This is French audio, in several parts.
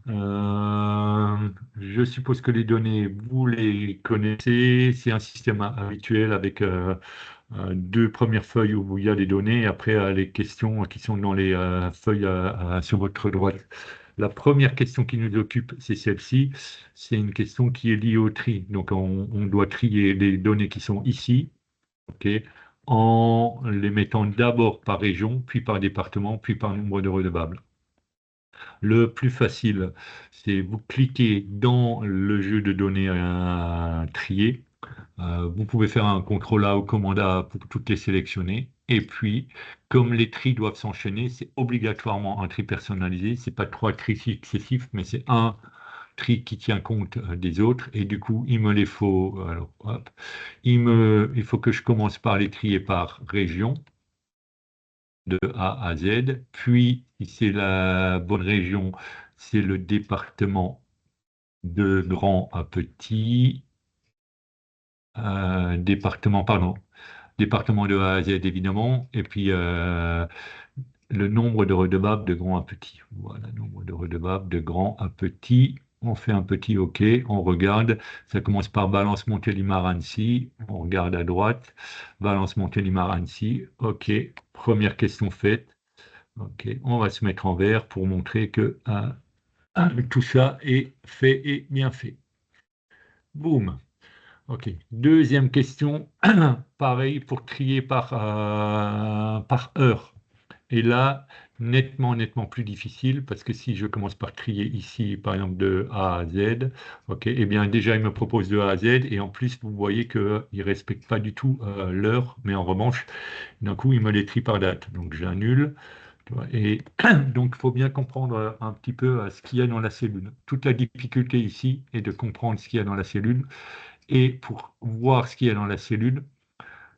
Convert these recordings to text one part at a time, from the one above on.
Je suppose que les données, vous les connaissez. C'est un système habituel avec deux premières feuilles où il y a les données et après les questions qui sont dans les feuilles sur votre droite. La première question qui nous occupe, c'est celle-ci. C'est une question qui est liée au tri. Donc, on doit trier les données qui sont ici, ok, en les mettant d'abord par région, puis par département, puis par nombre de redevables. Le plus facile, c'est vous cliquez dans le jeu de données à trier. Vous pouvez faire un CTRL A ou commande A pour toutes les sélectionner. Et puis, comme les tris doivent s'enchaîner, c'est obligatoirement un tri personnalisé. C'est pas trois tris successifs, mais c'est un tri qui tient compte des autres. Et du coup, il me les faut. Alors, hop, il faut que je commence par les trier par région de A à Z. Puis, si c'est la bonne région, c'est le département de grand à petit. Département, pardon, département de A à Z évidemment, et puis le nombre de redevables de grand à petit. Voilà, nombre de redevables de grand à petit. On fait un petit OK, on regarde. Ça commence par Balance Montélimar Annecy. On regarde à droite. Balance Montélimar Annecy. OK, première question faite. OK, on va se mettre en vert pour montrer que tout ça est fait et bien fait. Boum. Ok. Deuxième question, pareil pour trier par heure. Et là, nettement plus difficile parce que si je commence par trier ici, par exemple de A à Z, ok, eh bien déjà il me propose de A à Z et en plus vous voyez qu'il ne respecte pas du tout l'heure, mais en revanche, d'un coup il me les trie par date. Donc j'annule. Tu vois. Et donc il faut bien comprendre un petit peu ce qu'il y a dans la cellule. Toute la difficulté ici est de comprendre ce qu'il y a dans la cellule et pour voir ce qu'il y a dans la cellule,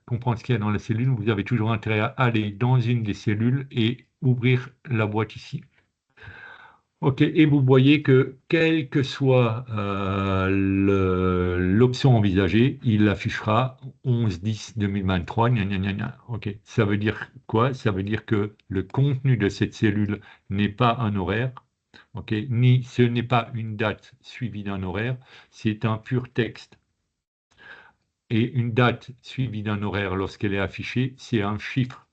comprendre ce qu'il y a dans la cellule, vous avez toujours intérêt à aller dans une des cellules et ouvrir la boîte ici. OK, et vous voyez que quelle que soit l'option envisagée, il affichera 11-10-2023. Gna, gna, gna, gna. OK, ça veut dire quoi? Ça veut dire que le contenu de cette cellule n'est pas un horaire, OK, ni ce n'est pas une date suivie d'un horaire, c'est un pur texte. Et une date suivie d'un horaire lorsqu'elle est affichée, c'est un chiffre.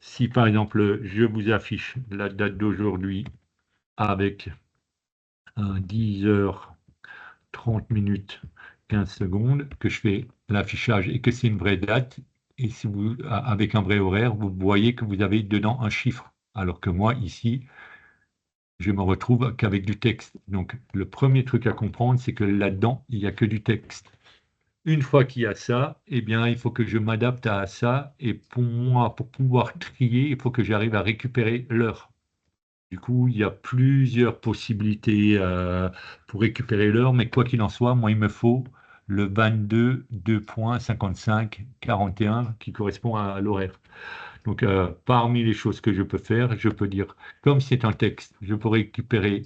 Si par exemple, je vous affiche la date d'aujourd'hui avec un 10h30 15 secondes, que je fais l'affichage et que c'est une vraie date, et si vous, avec un vrai horaire, vous voyez que vous avez dedans un chiffre. Alors que moi, ici, je me retrouve qu'avec du texte. Donc, le premier truc à comprendre, c'est que là-dedans, il n'y a que du texte. Une fois qu'il y a ça, eh bien, il faut que je m'adapte à ça. Et pour moi, pour pouvoir trier, il faut que j'arrive à récupérer l'heure. Du coup, il y a plusieurs possibilités pour récupérer l'heure, mais quoi qu'il en soit, moi, il me faut le 22 2.55 41 qui correspond à l'horaire. Donc, parmi les choses que je peux faire, je peux dire, comme c'est un texte, je peux récupérer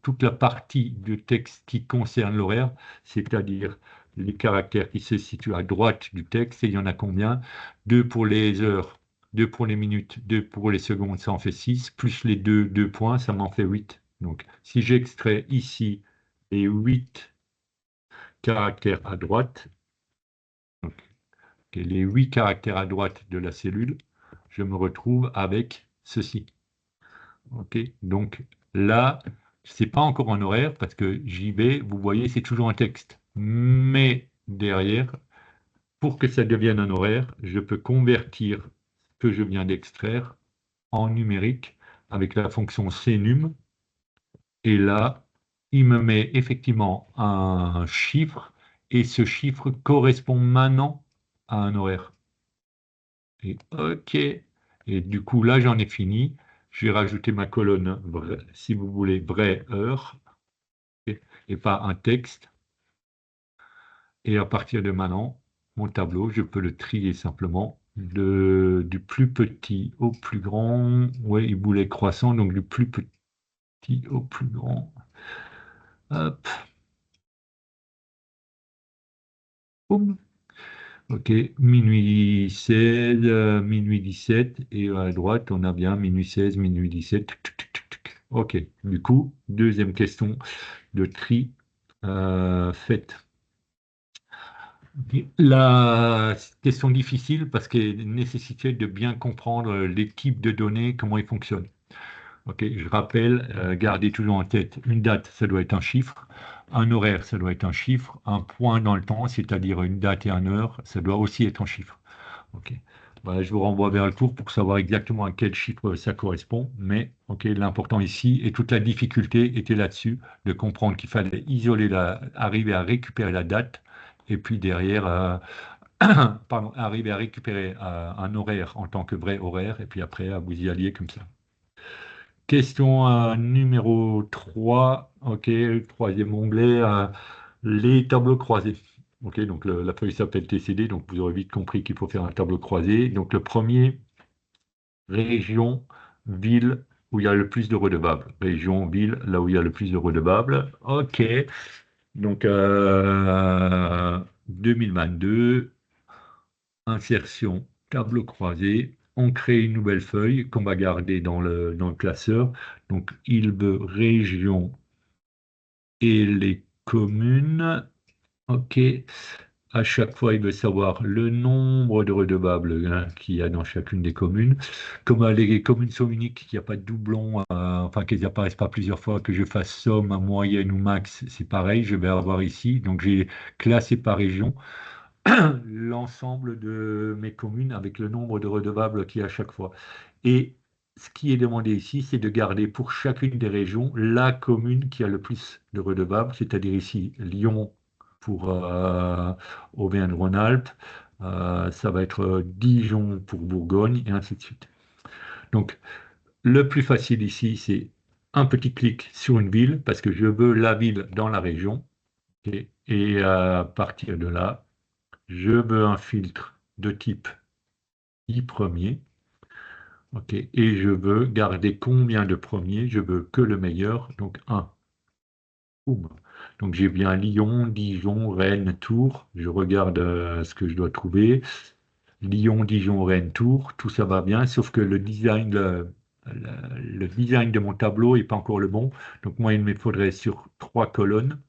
toute la partie du texte qui concerne l'horaire, c'est-à-dire les caractères qui se situent à droite du texte, et il y en a combien? Deux pour les heures, deux pour les minutes, deux pour les secondes, ça en fait 6, plus les deux points, ça m'en fait 8. Donc, si j'extrais ici les 8 caractères à droite, donc, les 8 caractères à droite de la cellule, je me retrouve avec ceci. OK? Donc là, c'est pas encore un horaire parce que j'y vais, vous voyez, c'est toujours un texte. Mais derrière, pour que ça devienne un horaire, je peux convertir ce que je viens d'extraire en numérique avec la fonction cnum. Et là, il me met effectivement un chiffre et ce chiffre correspond maintenant à un horaire. Et OK. Et du coup, là, j'en ai fini. Je vais rajouter ma colonne, si vous voulez, vraie heure, et pas un texte. Et à partir de maintenant, mon tableau, je peux le trier simplement du plus petit au plus grand. Oui, il voulait croissant, donc du plus petit au plus grand. Hop, boum. OK, minuit 16, minuit 17, et à droite, on a bien minuit 16, minuit 17. Tuc, tuc, tuc, tuc, tuc. Ok, du coup, deuxième question de tri faite. La question difficile parce qu'elle nécessitait de bien comprendre les types de données, comment ils fonctionnent. Ok, je rappelle, gardez toujours en tête, une date, ça doit être un chiffre, un horaire, ça doit être un chiffre, un point dans le temps, c'est-à-dire une date et une heure, ça doit aussi être un chiffre. Ok. Voilà, je vous renvoie vers le cours pour savoir exactement à quel chiffre ça correspond. Mais ok, l'important ici et toute la difficulté était là-dessus, de comprendre qu'il fallait arriver à récupérer la date et puis derrière, pardon, arriver à récupérer un horaire en tant que vrai horaire et puis après vous y alliez comme ça. Question numéro 3. Ok, troisième onglet, les tableaux croisés. Ok, donc la feuille s'appelle TCD, donc vous aurez vite compris qu'il faut faire un tableau croisé. Donc le premier, région, ville, où il y a le plus de redevables. Région, ville, là où il y a le plus de redevables. Ok, donc 2022, insertion, tableau croisé. On crée une nouvelle feuille qu'on va garder dans le classeur. Donc, il veut région et les communes. OK. À chaque fois, il veut savoir le nombre de redevables qu'il y a dans chacune des communes. Comme les communes sont uniques, qu'il n'y a pas de doublons, enfin qu'elles n'apparaissent pas plusieurs fois, que je fasse somme, moyenne ou max, c'est pareil, je vais avoir ici. Donc j'ai classé par région l'ensemble de mes communes avec le nombre de redevables qu'il y a à chaque fois. Et ce qui est demandé ici, c'est de garder pour chacune des régions la commune qui a le plus de redevables, c'est-à-dire ici Lyon pour Auvergne-Rhône-Alpes, ça va être Dijon pour Bourgogne, et ainsi de suite. Donc, le plus facile ici, c'est un petit clic sur une ville, parce que je veux la ville dans la région, et à partir de là, je veux un filtre de type i premier, ok, et je veux garder combien de premiers? Je veux que le meilleur, donc un. Boum. Donc j'ai bien Lyon, Dijon, Rennes, Tours. Je regarde ce que je dois trouver. Lyon, Dijon, Rennes, Tours, tout ça va bien, sauf que le design de mon tableau n'est pas encore le bon. Donc moi, il me faudrait sur 3 colonnes.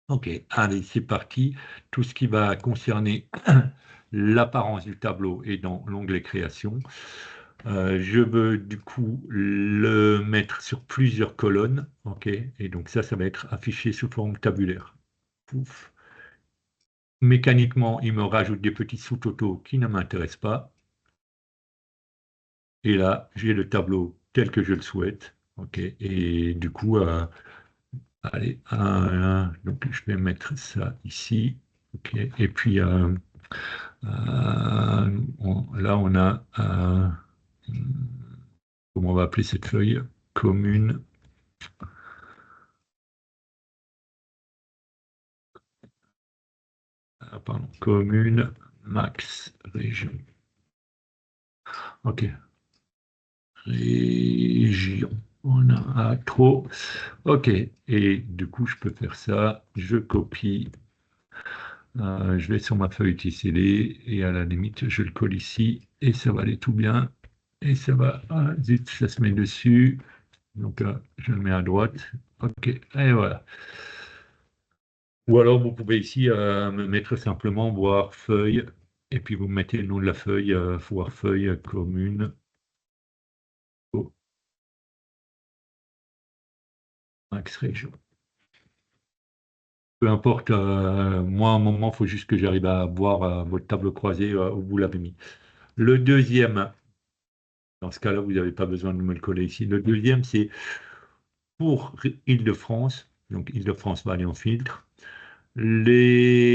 Ok, allez, c'est parti. Tout ce qui va concerner l'apparence du tableau est dans l'onglet création. Je veux du coup le mettre sur plusieurs colonnes. Ok, et donc ça va être affiché sous forme tabulaire. Pouf. Mécaniquement, il me rajoute des petits sous-totaux qui ne m'intéressent pas. Et là, j'ai le tableau tel que je le souhaite. Ok, et du coup, allez, donc je vais mettre ça ici. Ok, et puis là, on a, comment on va appeler cette feuille? Commune, pardon, commune, max, région. Ok, région. On a trop. Ok, et du coup, je peux faire ça. Je copie. Je vais sur ma feuille TCD et à la limite, je le colle ici et ça va aller tout bien. Et ça va, zut, ça se met dessus. Donc là, je le mets à droite. OK, et voilà. Ou alors, vous pouvez ici me mettre simplement voir feuille et puis vous mettez le nom de la feuille, voir feuille commune au max région. Peu importe, moi, à un moment, il faut juste que j'arrive à voir votre tableau croisé où vous l'avez mis. Le deuxième, dans ce cas-là, vous n'avez pas besoin de me le coller ici. Le deuxième, c'est pour Île-de-France. Donc, Île-de-France va aller en filtre. Les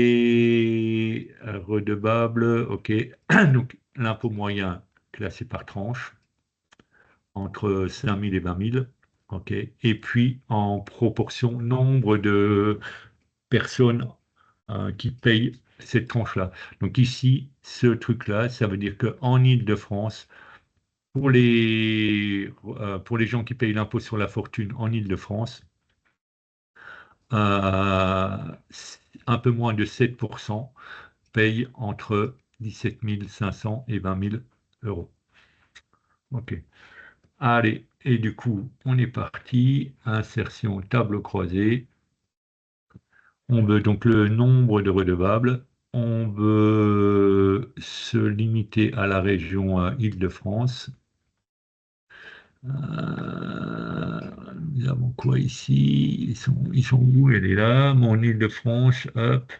redevables, OK. Donc, l'impôt moyen classé par tranche, entre 5 000 et 20 000. OK. Et puis, en proportion, nombre de personnes qui payent cette tranche-là. Donc, ici, ce truc-là, ça veut dire qu'en Île-de-France, pour les gens qui payent l'impôt sur la fortune en Île-de-France, euh, un peu moins de 7% payent entre 17 500 et 20 000 euros. OK. Allez, et du coup, on est parti. Insertion tableau croisé. On veut donc le nombre de redevables. On veut se limiter à la région Île-de-France. Nous avons quoi ici? Ils sont où? Elle est là. Mon Île-de-France. Hop.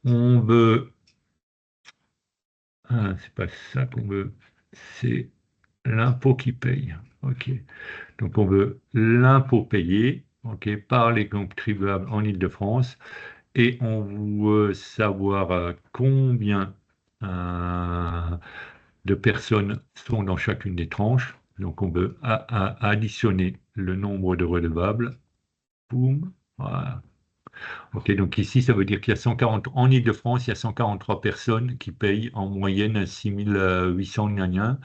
On veut. Ah, c'est pas ça qu'on veut. C'est l'impôt qui paye. OK. Donc on veut l'impôt payé, OK, par les contribuables en Île-de-France. Et on veut savoir combien euh, de personnes sont dans chacune des tranches. Donc on veut additionner le nombre de redevables. Boum. Voilà. OK, donc ici, ça veut dire qu'il y a 140, en Île-de-France, il y a 143 personnes qui payent en moyenne 6 800 gna.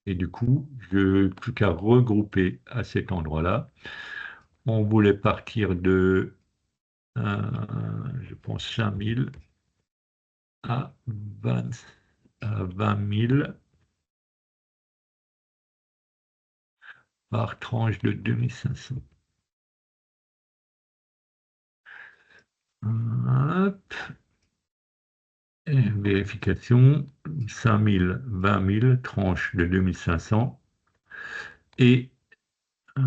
Et du coup, je n'ai plus qu'à regrouper à cet endroit-là. On voulait partir de, je pense, 5 000 à 20 000 par tranche de 2 500. Hop, et vérification, 5 000, 20 000, tranche de 2 500. Et, euh,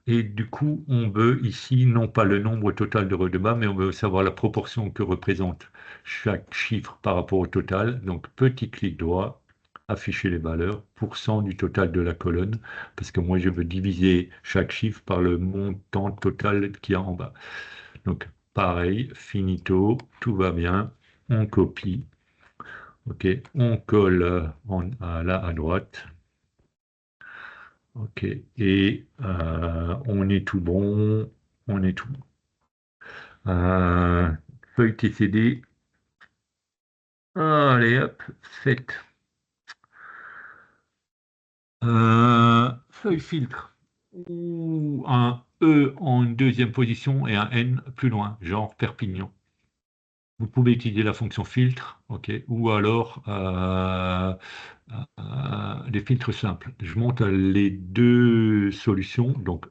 et du coup, on veut ici non pas le nombre total de redevables, mais on veut savoir la proportion que représente chaque chiffre par rapport au total. Donc, petit clic droit, afficher les valeurs, pourcent du total de la colonne, parce que moi, je veux diviser chaque chiffre par le montant total qu'il y a en bas. Donc, pareil, finito, tout va bien, on copie, ok, on colle là à droite. Ok, et on est tout bon, on est tout bon. Euh, Feuille TCD, allez hop, fait. Feuille filtre, ou un E en deuxième position et un N plus loin, genre Perpignan. Vous pouvez utiliser la fonction filtre, ok, ou alors des filtres simples. Je monte les deux solutions, donc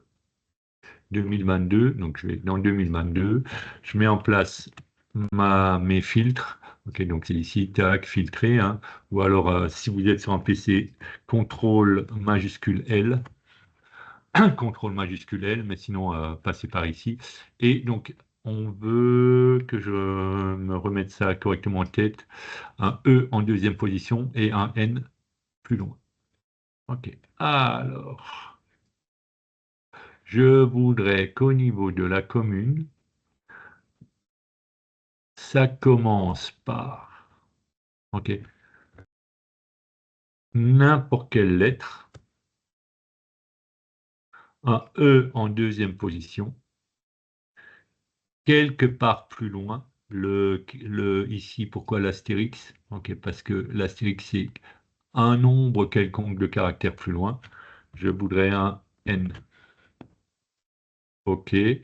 2022, donc je vais dans 2022, je mets en place mes filtres, ok, donc c'est ici, tac, filtrer, hein, ou alors si vous êtes sur un PC, CTRL majuscule L, CTRL majuscule L, mais sinon passez par ici, et donc on veut que je me remette ça correctement en tête, un E en deuxième position et un N plus loin. Ok, alors, je voudrais qu'au niveau de la commune, ça commence par, ok, n'importe quelle lettre, un E en deuxième position, quelque part plus loin, ici, pourquoi l'astérix? Ok, parce que l'astérix, c'est un nombre quelconque de caractères plus loin. Je voudrais un N. Ok, et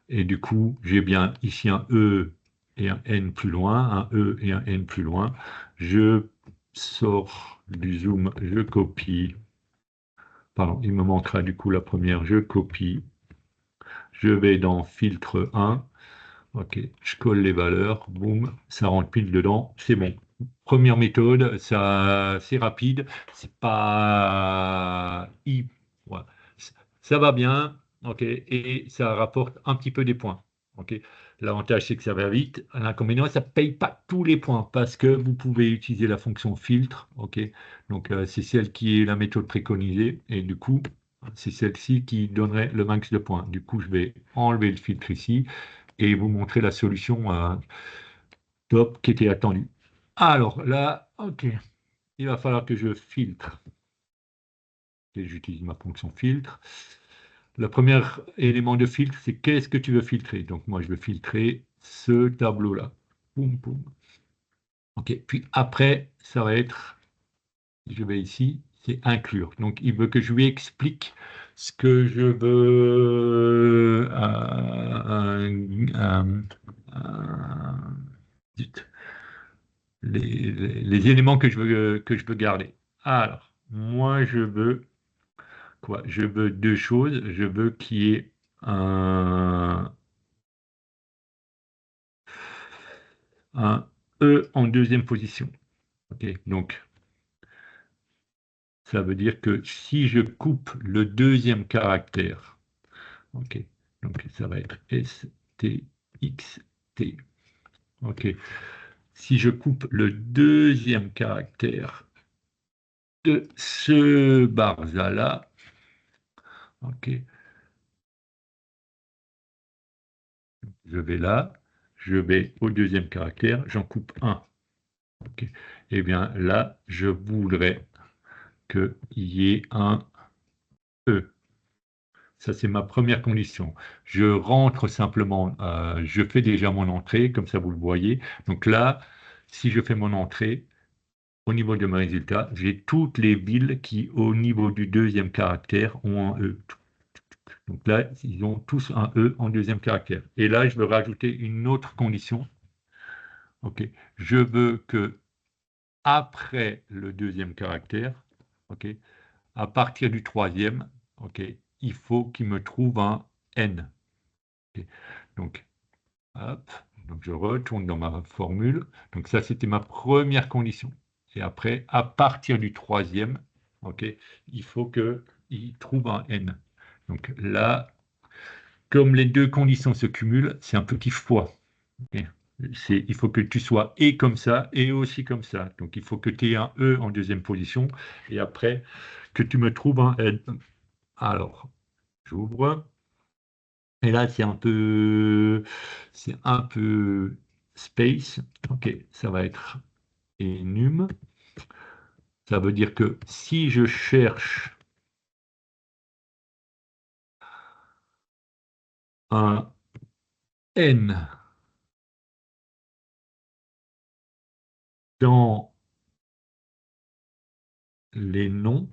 du coup, j'ai bien ici un E et un N plus loin, un E et un N plus loin. Je sors du zoom, je copie. Pardon, il me manquera du coup la première, je copie, je vais dans filtre 1, ok, je colle les valeurs, boum, ça rentre pile dedans, c'est bon. Première méthode, ça, c'est rapide, c'est pas... ouais. Ça va bien, ok, et ça rapporte un petit peu des points, ok. L'avantage, c'est que ça va vite. L'inconvénient, ça ne paye pas tous les points parce que vous pouvez utiliser la fonction filtre, ok. Donc, c'est celle qui est la méthode préconisée et du coup, c'est celle-ci qui donnerait le max de points. Du coup, je vais enlever le filtre ici et vous montrer la solution top qui était attendue. Alors là, ok, il va falloir que je filtre. Et j'utilise ma fonction filtre. Le premier élément de filtre, c'est qu'est-ce que tu veux filtrer. Donc moi, je veux filtrer ce tableau-là. Poum, poum. OK. Puis après, ça va être, je vais ici, c'est inclure. Donc il veut que je lui explique ce que je veux. Zut. Les éléments que je veux garder. Alors. moi, je veux quoi? Je veux deux choses. Je veux qu'il y ait un E en deuxième position. Ok, donc, ça veut dire que si je coupe le deuxième caractère, ok, donc ça va être S, T, X, T. Ok, si je coupe le deuxième caractère de ce barza-là, ok, je vais là, je vais au deuxième caractère, j'en coupe un. Ok, et bien là, je voudrais qu'il y ait un E. Ça, c'est ma première condition. Je rentre simplement, je fais déjà mon entrée, comme ça vous le voyez. Donc là, si je fais mon entrée, au niveau de mes résultats, j'ai toutes les villes qui, au niveau du deuxième caractère, ont un E. Donc là, ils ont tous un E en deuxième caractère. Et là, je veux rajouter une autre condition. OK. Je veux que après le deuxième caractère, OK, à partir du troisième, OK, il faut qu'il me trouve un N. OK. Donc, hop, donc je retourne dans ma formule. Donc ça, c'était ma première condition. Et après, à partir du troisième, OK, il faut qu'il trouve un N. Donc là, comme les deux conditions se cumulent, c'est un petit fois. Ok. Il faut que tu sois et comme ça et aussi comme ça. Donc il faut que tu aies un E en deuxième position et après que tu me trouves un N. Alors, j'ouvre. Et là, c'est un peu space. Ok, ça va être enum. Ça veut dire que si je cherche un N dans les noms,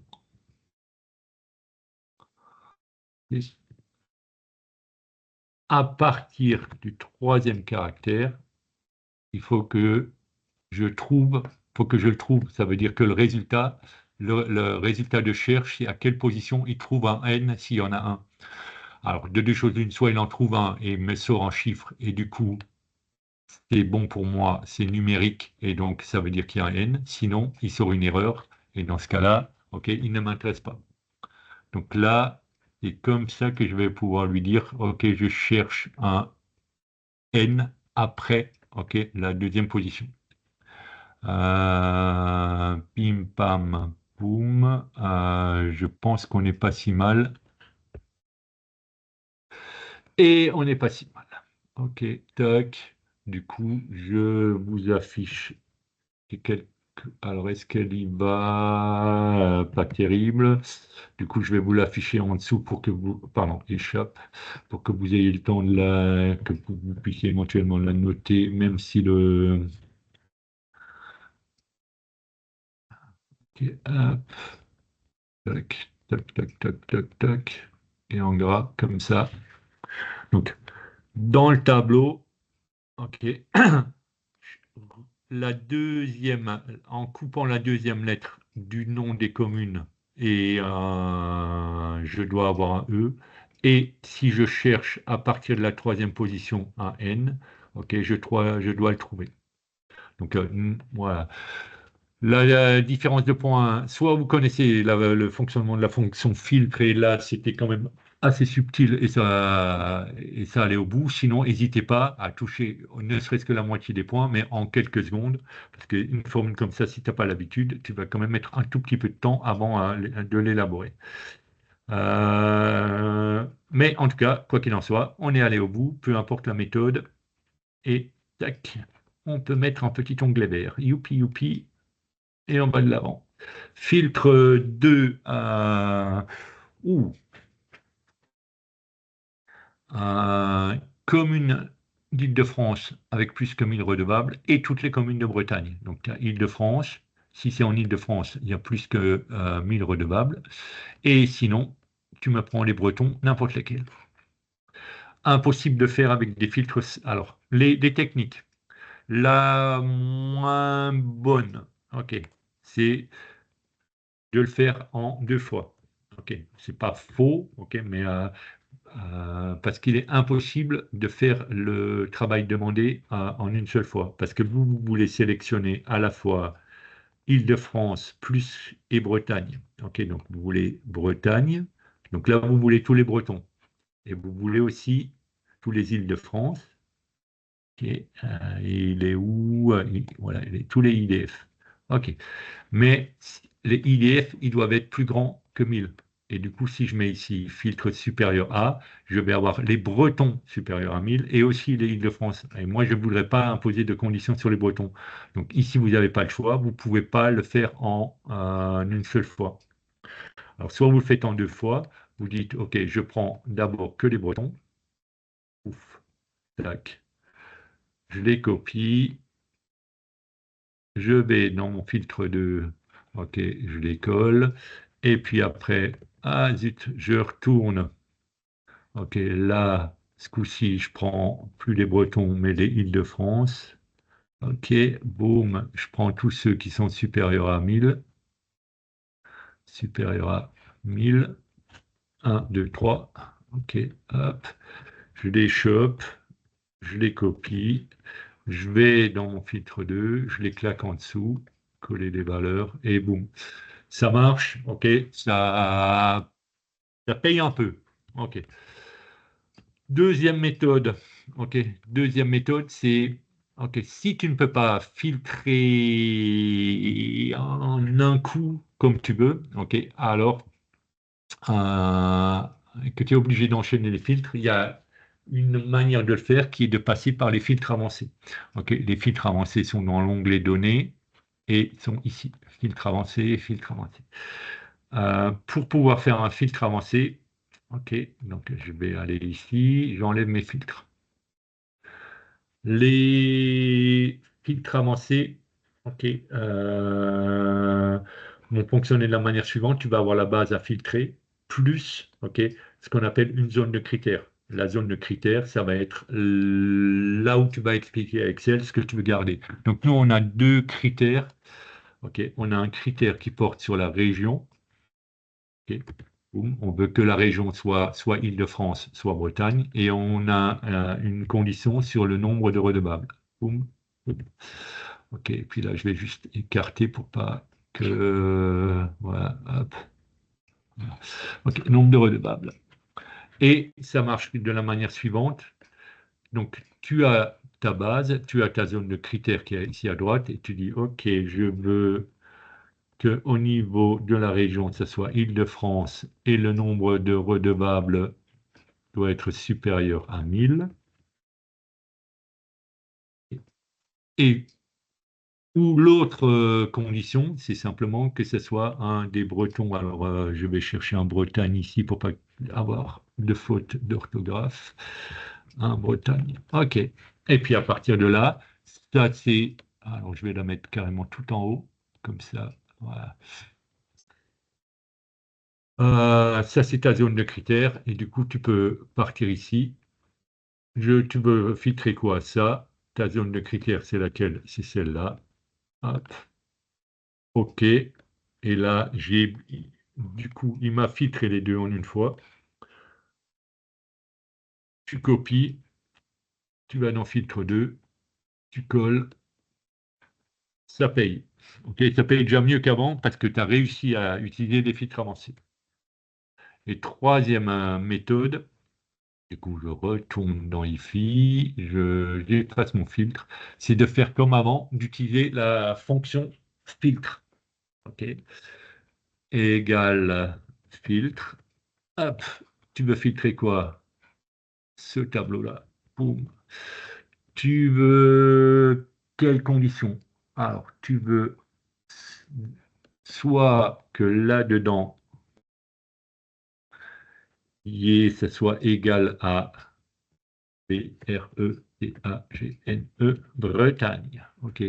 à partir du troisième caractère, il je trouve, faut que je le trouve. Ça veut dire que le résultat de recherche, c'est à quelle position il trouve un n s'il y en a un. Alors, de deux choses l'une, soit il en trouve un et me sort en chiffre, et du coup, c'est bon pour moi, c'est numérique, et donc ça veut dire qu'il y a un n. Sinon, il sort une erreur, et dans ce cas-là, ok, il ne m'intéresse pas. Donc là, c'est comme ça que je vais pouvoir lui dire, ok, je cherche un n après, ok, la deuxième position. Pim pam poum. Je pense qu'on n'est pas si mal. Et on n'est pas si mal. Ok, tac. Du coup, je vous affiche quelques. Alors, est-ce qu'elle y va? Pas terrible. Du coup, je vais vous l'afficher en dessous pour que vous. Pardon, échappe. Pour que vous ayez le temps que vous puissiez éventuellement la noter, même si le. Ok, hop, tac, tac, tac, tac, tac, tac. Et en gras, comme ça. Donc, dans le tableau, ok, en coupant la deuxième lettre du nom des communes, et je dois avoir un E. Et si je cherche à partir de la troisième position un N, ok, je dois le trouver. Donc voilà. La différence de points, soit vous connaissez le fonctionnement de la fonction filtre, et là c'était quand même assez subtil et ça allait au bout. Sinon, n'hésitez pas à toucher ne serait-ce que la moitié des points, mais en quelques secondes, parce qu'une formule comme ça, si tu n'as pas l'habitude, tu vas quand même mettre un tout petit peu de temps avant de l'élaborer. Mais en tout cas, quoi qu'il en soit, on est allé au bout, peu importe la méthode, et tac, on peut mettre un petit onglet vert. Youpi, youpi, et en bas de l'avant. Filtre 2 ouh, commune d'Île-de-France avec plus que 1000 redevables et toutes les communes de Bretagne. Donc, Île-de-France, si c'est en Île-de-France, il y a plus que 1000 redevables. Et sinon, tu me prends les Bretons, n'importe lesquels. Impossible de faire avec des filtres. Alors, des techniques. La moins bonne, ok, c'est de le faire en deux fois. Ok, c'est pas faux, ok, mais parce qu'il est impossible de faire le travail demandé en une seule fois, parce que vous voulez sélectionner à la fois Île-de-France plus et Bretagne. Ok, donc vous voulez Bretagne, donc là vous voulez tous les Bretons, et vous voulez aussi tous les Îles-de-France. Ok, il est où? Voilà, tous les IDF. Ok. Mais les IDF, ils doivent être plus grands que 1000. Et du coup, si je mets ici filtre supérieur à, je vais avoir les Bretons supérieurs à 1000 et aussi les Île-de-France. Et moi, je ne voudrais pas imposer de conditions sur les Bretons. Donc ici, vous n'avez pas le choix. Vous ne pouvez pas le faire en une seule fois. Alors, soit vous le faites en deux fois. Vous dites, OK, je prends d'abord que les Bretons. Ouf, tac. Je les copie. Je vais dans mon filtre de... OK, je les colle. Et puis après, ah zut, je retourne. OK, là, ce coup-ci, je prends plus les Bretons, mais les Île-de-France. OK, boum, je prends tous ceux qui sont supérieurs à 1000. Supérieurs à 1000. 1, 2, 3. OK, hop, je les chope, je les copie. Je vais dans mon filtre 2, je les claque en dessous, coller des valeurs, et boum. Ça marche, ok, ça paye un peu. Ok. Deuxième méthode, ok. Deuxième méthode, c'est, ok, si tu ne peux pas filtrer en un coup comme tu veux, ok, alors euh, que tu es obligé d'enchaîner les filtres, il y a une manière de le faire qui est de passer par les filtres avancés. Ok, les filtres avancés sont dans l'onglet données et sont ici, filtre avancé, filtre avancé. Pour pouvoir faire un filtre avancé, ok, donc je vais aller ici, j'enlève mes filtres. Les filtres avancés, ok, vont fonctionner de la manière suivante. Tu vas avoir la base à filtrer, plus, ok, ce qu'on appelle une zone de critères. La zone de critères, ça va être là où tu vas expliquer à Excel ce que tu veux garder. Donc nous, on a deux critères. Ok, on a un critère qui porte sur la région. Ok. Boum. On veut que la région soit Île-de-France, soit Bretagne, et on a une condition sur le nombre de redevables. Boum. Boum. Ok, et puis là, je vais juste écarter pour pas que... voilà, hop. Voilà. Ok, nombre de redevables. Et ça marche de la manière suivante. Donc, tu as ta base, tu as ta zone de critères qui est ici à droite, et tu dis, OK, je veux qu'au niveau de la région, ce soit Île-de-France et le nombre de redevables doit être supérieur à 1000. Et ou l'autre condition, c'est simplement que ce soit un des Bretons. Alors, je vais chercher un Bretagne ici pour pas avoir de faute d'orthographe. Un Bretagne. OK. Et puis à partir de là, ça c'est. Alors, je vais la mettre carrément tout en haut, comme ça. Voilà. Ça, c'est ta zone de critères. Et du coup, tu peux partir ici. Tu veux filtrer quoi? Ça. Ta zone de critères, c'est laquelle? C'est celle-là. Hop. OK. Et là, du coup, il m'a filtré les deux en une fois. Tu copies. Tu vas dans filtre 2. Tu colles. Ça paye. OK. Ça paye déjà mieux qu'avant parce que tu as réussi à utiliser des filtres avancés. Et troisième méthode. Du coup, je retourne dans IFI, j'efface mon filtre. C'est de faire comme avant, d'utiliser la fonction filtre. OK. Égale filtre. Hop, tu veux filtrer quoi? Ce tableau-là. Boum. Tu veux quelles conditions? Alors, tu veux soit que là-dedans, ça soit égal à Bretagne, Bretagne. OK.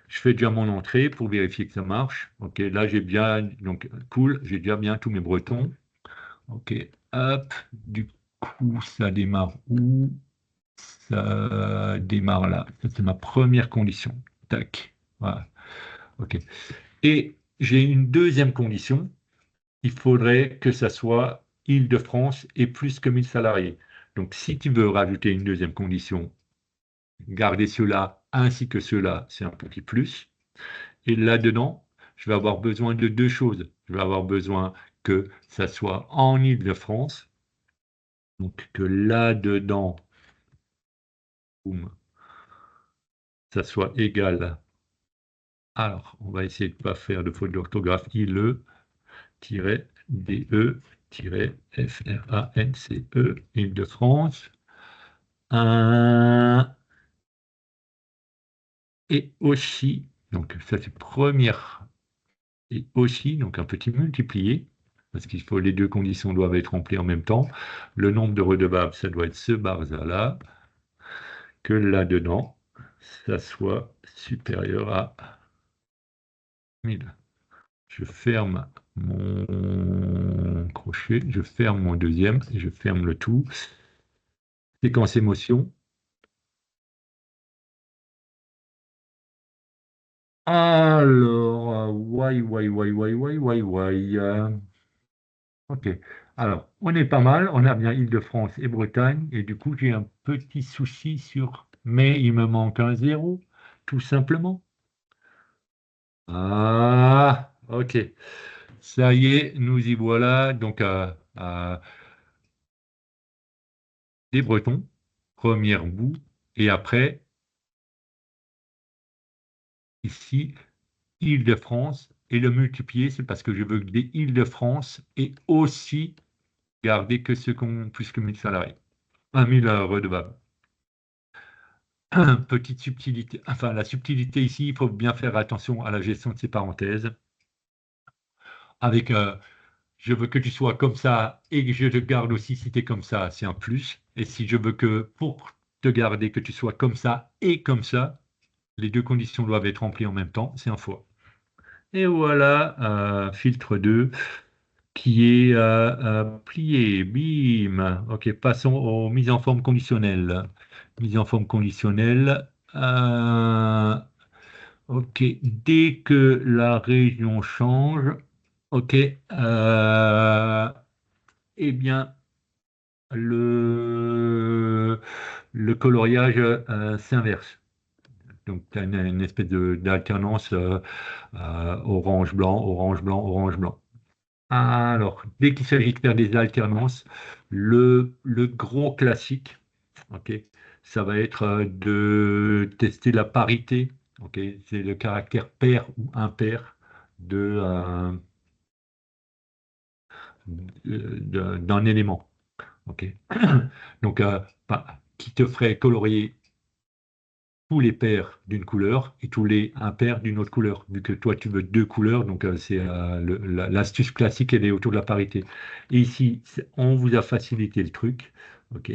Je fais déjà mon entrée pour vérifier que ça marche. OK. Là, j'ai bien, donc, cool, j'ai déjà bien tous mes Bretons. OK. Hop. Du coup, ça démarre où? Ça démarre là. Ça, c'est ma première condition. Tac. Voilà. OK. Et j'ai une deuxième condition. Il faudrait que ça soit Île-de-France et plus que 1000 salariés. Donc, si tu veux rajouter une deuxième condition, garder cela ainsi que cela, c'est un petit plus. Et là-dedans, je vais avoir besoin de deux choses. Je vais avoir besoin que ça soit en Île-de-France, donc que là-dedans, boum, ça soit égal. Alors, on va essayer de ne pas faire de faute d'orthographe. ILE-DE-France, Île-de-France. Un, et aussi, donc ça c'est première, et aussi, donc un petit multiplié, parce qu'il faut les deux conditions doivent être remplies en même temps. Le nombre de redevables, ça doit être ce barza-là, que là-dedans, ça soit supérieur à 1000. Je ferme mon crochet, je ferme mon deuxième et je ferme le tout. Séquence émotion. Alors, ok. Alors, on est pas mal, on a bien Île-de-France et Bretagne, et du coup, j'ai un petit souci sur, mais il me manque un zéro, tout simplement. Ah, ok. Ça y est, nous y voilà. Donc, des Bretons, première bout, et après, ici, Île-de-France, et le multiplier, c'est parce que je veux que des Île-de-France et aussi garder que ceux qui ont plus que 1000 salariés, 1000 redevables. Petite subtilité, enfin la subtilité ici, il faut bien faire attention à la gestion de ces parenthèses. Avec je veux que tu sois comme ça et que je te garde aussi si tu es comme ça, c'est un plus. Et si je veux que pour te garder que tu sois comme ça et comme ça, les deux conditions doivent être remplies en même temps, c'est un fois. Et voilà, filtre 2 qui est plié. Bim. Ok, passons aux mises en forme conditionnelles. Mise en forme conditionnelle. Ok, dès que la région change, ok, eh bien, le coloriage s'inverse. Donc, tu as une espèce d'alternance orange-blanc, orange-blanc, orange-blanc. Alors, dès qu'il s'agit de faire des alternances, le gros classique, ok, ça va être de tester la parité, ok, c'est le caractère pair ou impair d'un élément, ok. Donc, qui te ferait colorier tous les pairs d'une couleur et tous les impairs d'une autre couleur. Vu que toi, tu veux deux couleurs, donc c'est l'astuce classique, elle est autour de la parité. Et ici, on vous a facilité le truc, ok,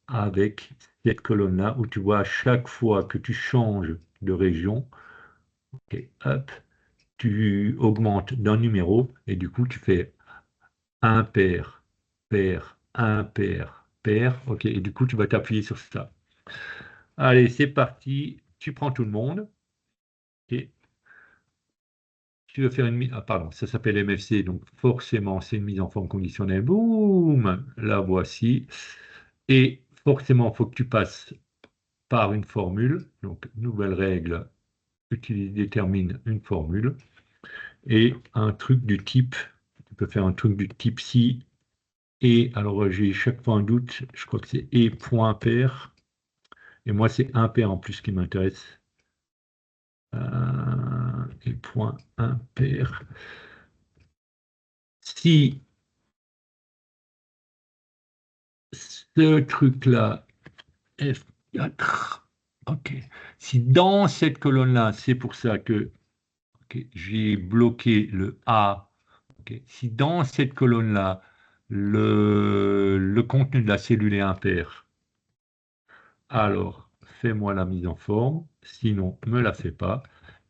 avec cette colonne-là où tu vois à chaque fois que tu changes de région, ok, hop, tu augmentes d'un numéro et du coup, tu fais impair, pair, impair, pair, ok, et du coup, tu vas t'appuyer sur ça. Allez, c'est parti. Tu prends tout le monde. Ok. Tu veux faire une mise. Ah, pardon, ça s'appelle MFC, donc forcément, c'est une mise en forme conditionnelle. Boum, la voici. Et forcément, il faut que tu passes par une formule. Donc, nouvelle règle, utilise, détermine une formule. Et un truc du type, tu peux faire un truc du type si. Et alors, j'ai chaque fois un doute, je crois que c'est et point pair. Et moi, c'est un pair en plus qui m'intéresse. Et point impair. Si ce truc-là, F4, ok. Si dans cette colonne-là, c'est pour ça que ok, j'ai bloqué le A, ok. Si dans cette colonne-là, le contenu de la cellule est impair, alors fais-moi la mise en forme, sinon ne me la fais pas.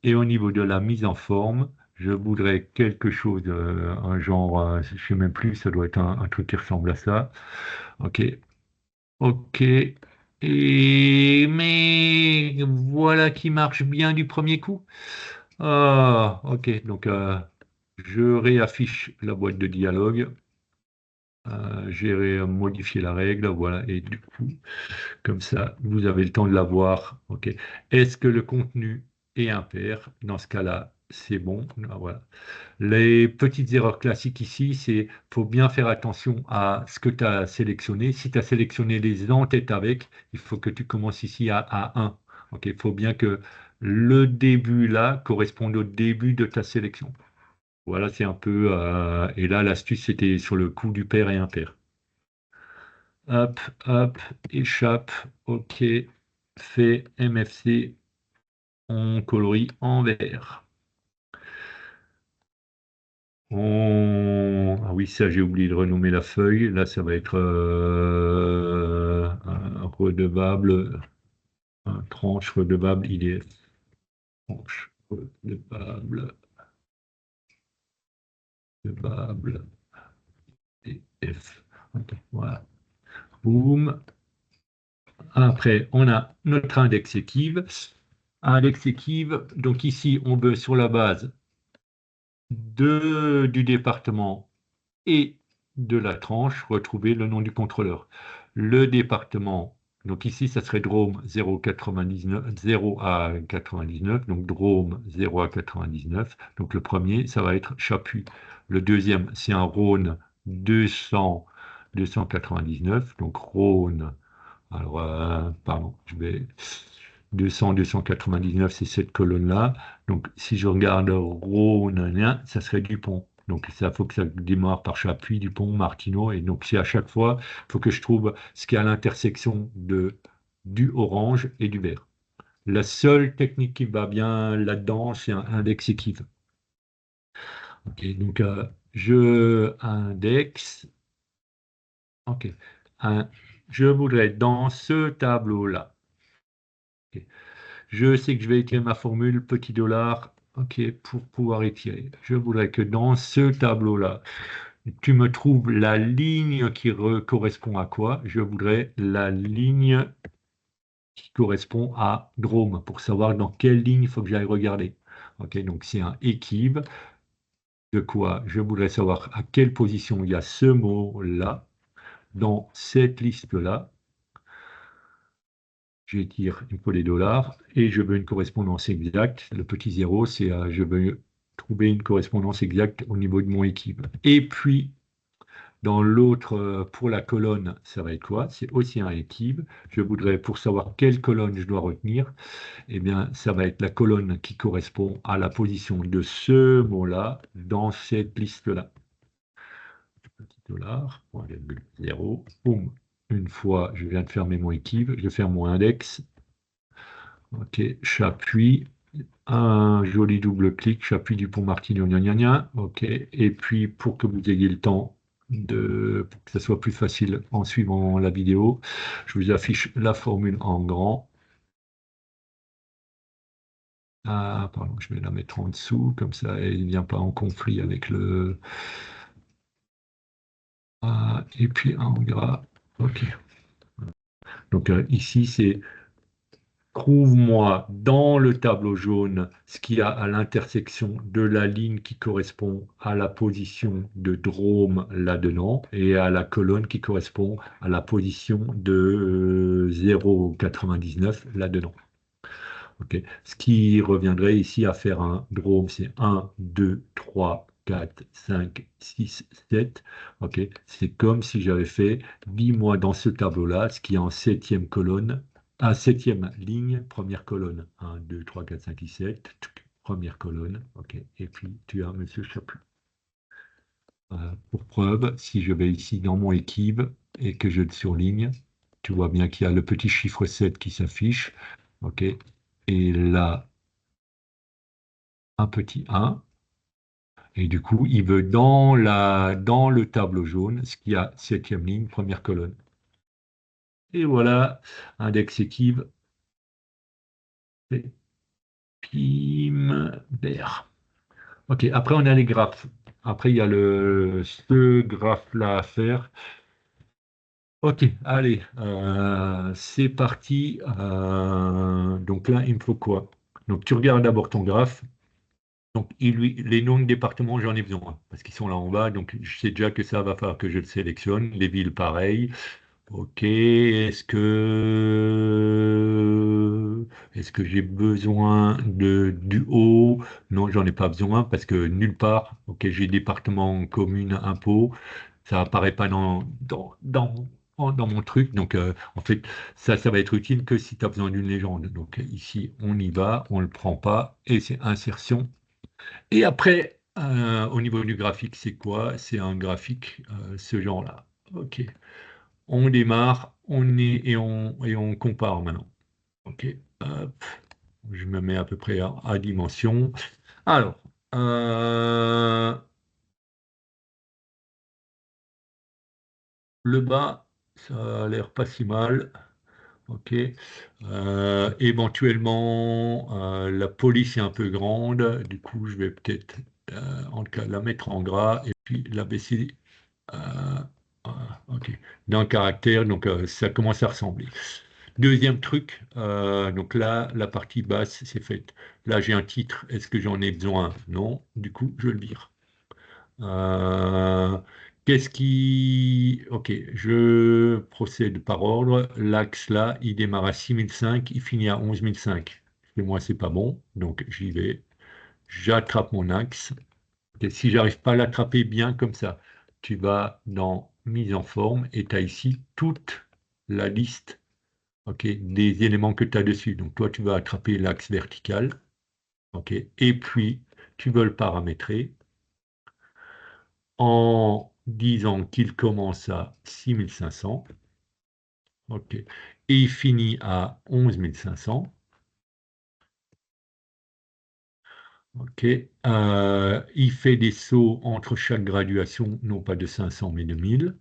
Et au niveau de la mise en forme, je voudrais quelque chose, un genre, je ne sais même plus, ça doit être un truc qui ressemble à ça. Ok, ok. Et mais voilà qui marche bien du premier coup. Ah, ok. Donc Je réaffiche la boîte de dialogue. J'ai modifié la règle, voilà, et du coup, comme ça, vous avez le temps de la voir. OK. Est-ce que le contenu est impair? Dans ce cas-là, c'est bon. Ah, voilà. Les petites erreurs classiques ici, c'est faut bien faire attention à ce que tu as sélectionné. Si tu as sélectionné les en-têtes avec, il faut que tu commences ici à 1. OK. Il faut bien que le début là corresponde au début de ta sélection. Voilà, c'est un peu. Et là, l'astuce, c'était sur le coup du pair et impair. Hop, hop, échappe. OK. Fait MFC. On colorie en vert. Ah oui, ça, j'ai oublié de renommer la feuille. Là, ça va être un redevable, un tranche redevable IDF. Tranche redevable, redevable IDF. Ok, voilà. Boum. Après, on a notre index équive. Index équive. Donc ici, on veut sur la base du département et de la tranche, retrouver le nom du contrôleur. Le département, donc ici, ça serait Drôme 0,99, 0 à 99, donc Drôme 0 à 99. Donc le premier, ça va être Chapuis. Le deuxième, c'est un Rhône 200, 299, donc Rhône. Alors, pardon, je vais 200, 299, c'est cette colonne-là. Donc, si je regarde Rhône, ça serait Dupont. Donc, ça faut que ça démarre par Chapuis, Dupont, Martineau. Et donc, c'est à chaque fois, il faut que je trouve ce qui est à l'intersection du orange et du vert. La seule technique qui va bien là-dedans, c'est un index équive. Ok, donc, je indexe. Ok. Un- je voudrais dans ce tableau-là. Ok. Je sais que je vais écrire ma formule, petit dollar, ok, pour pouvoir étirer. Je voudrais que dans ce tableau-là, tu me trouves la ligne qui correspond à quoi? Je voudrais la ligne qui correspond à Drôme pour savoir dans quelle ligne il faut que j'aille regarder. Ok, donc c'est un équive de quoi? Je voudrais savoir à quelle position il y a ce mot-là dans cette liste-là. J'étire, il me faut les dollars et je veux une correspondance exacte. Le petit zéro, c'est je veux trouver une correspondance exacte au niveau de mon équipe. Et puis, dans l'autre, pour la colonne, ça va être quoi? C'est aussi un équipe. Je voudrais, pour savoir quelle colonne je dois retenir, eh bien, ça va être la colonne qui correspond à la position de ce mot-là dans cette liste-là. Petit dollar, 0,0, boum. Une fois, je viens de fermer mon équipe, je ferme mon index. Ok, j'appuie, un joli double clic, j'appuie du pont Martignon, gna gna gna. Ok, et puis pour que vous ayez le temps pour que ça soit plus facile en suivant la vidéo, je vous affiche la formule en grand. Ah, pardon, je vais la mettre en dessous, comme ça elle ne vient pas en conflit avec le. Ah, et puis en gras. Ok. Donc ici, c'est trouve-moi dans le tableau jaune ce qu'il y a à l'intersection de la ligne qui correspond à la position de Drôme là-dedans et à la colonne qui correspond à la position de 0,99 là-dedans. Ok. Ce qui reviendrait ici à faire un Drôme, c'est 1, 2, 3, 4, 5, 6, 7. Ok. C'est comme si j'avais fait, dis-moi dans ce tableau-là, ce qui est en septième colonne, septième ligne, première colonne. 1, 2, 3, 4, 5, 6, 7. Première colonne. Ok. Et puis tu as Monsieur Chapuis. Pour preuve, si je vais ici dans mon équipe et que je le surligne, tu vois bien qu'il y a le petit chiffre 7 qui s'affiche. OK. Et là, un petit 1. Et du coup, il veut dans le tableau jaune, ce qui a septième ligne, première colonne. Et voilà, index équipe, et pim, vert. OK, après on a les graphes. Après, il y a ce graphe-là à faire. Ok, allez, c'est parti. Donc là, il me faut quoi? Donc tu regardes d'abord ton graphe. Donc, les noms de départements, j'en ai besoin parce qu'ils sont là en bas. Donc, je sais déjà que ça va falloir que je le sélectionne. Les villes, pareil. Ok. Est-ce que j'ai besoin du haut? Non, j'en ai pas besoin parce que nulle part. Ok, j'ai département, commune, impôt. Ça apparaît pas dans mon truc. Donc, en fait, ça va être utile que si tu as besoin d'une légende. Donc, ici, on y va, on le prend pas et c'est insertion. Et après, au niveau du graphique, c'est quoi? C'est un graphique, ce genre-là. OK. On démarre, on est et on compare maintenant. OK. Hop, je me mets à peu près à dimension. Alors, euh, le bas, ça a l'air pas si mal. OK. Éventuellement, la police est un peu grande. Du coup, je vais peut-être, en tout cas, la mettre en gras et puis la baisser. Euh, ok. D'un caractère, donc ça commence à ressembler. Deuxième truc, donc là, la partie basse, c'est faite. Là, j'ai un titre. Est-ce que j'en ai besoin? Non. Du coup, je le vire. Euh, qu'est-ce qui... Ok, je procède par ordre. L'axe là, il démarre à 6005, il finit à 11005. Et moi, c'est pas bon, donc j'y vais. J'attrape mon axe. Et si j'arrive pas à l'attraper bien comme ça, tu vas dans mise en forme et tu as ici toute la liste, ok, des éléments que tu as dessus. Donc toi, tu vas attraper l'axe vertical, ok, et puis tu veux le paramétrer en disant qu'il commence à 6500, ok, et il finit à 11500. Ok. Il fait des sauts entre chaque graduation, non pas de 500 mais de 1000.